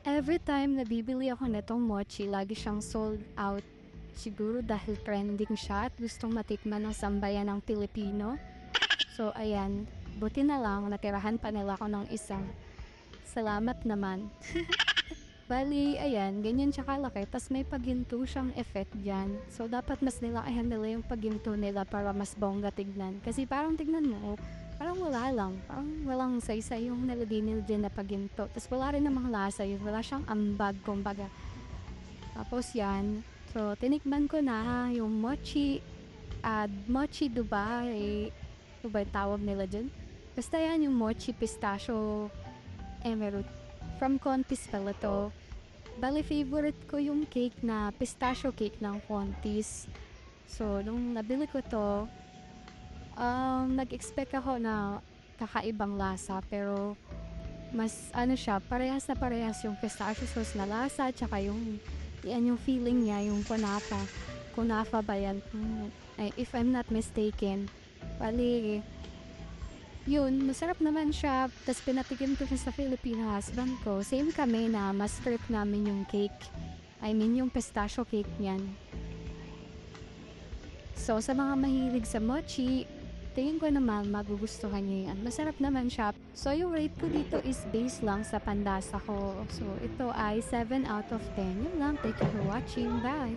Every time na bibili ako nitong mochi, lagi siyang sold out. Siguro dahil trending siya at gustong matikman ng sambayan ng Pilipino. So ayan, buti na lang natirahan pa nila ako ng isa. Salamat naman. Bali, ayan, ganyan siya kalaki. Tas may paginto siyang effect dyan. So dapat mas nilakayan nila yung paginto nila para mas bongga tignan. Kasi parang tignan mo, parang wala lang. Parang walang saysay yung nilagay nila dyan na paginto. Tas wala rin namang lasa yun. Wala siyang ambag, kumbaga. Tapos yan. So, tinikman ko na yung mochi. Mochi Dubai. Ano ba yung tawag nila dyan? Basta yan yung mochi pistachio emerald. From Contis pala to. Bali, favorite ko yung cake na pistachio cake ng Contis. So, nung nabili ko to, nag-expect ako na kakaibang lasa. Pero, mas ano siya, parehas na parehas yung pistachio sauce na lasa. Tsaka yan yung feeling niya, yung kunafa. Kunafa ba yan? If I'm not mistaken. Bali, yun, masarap naman siya. Tapos pinatikim ko siya sa Filipino husband ko. Same kami na mas trip namin yung cake. I mean, yung pistachio cake niyan. So, sa mga mahilig sa mochi, tingin ko naman magugustuhan niyo yan. Masarap naman siya. So, yung rate ko dito is based lang sa pandasa ko. So, ito ay 7 out of 10. Yun lang. Thank you for watching. Bye!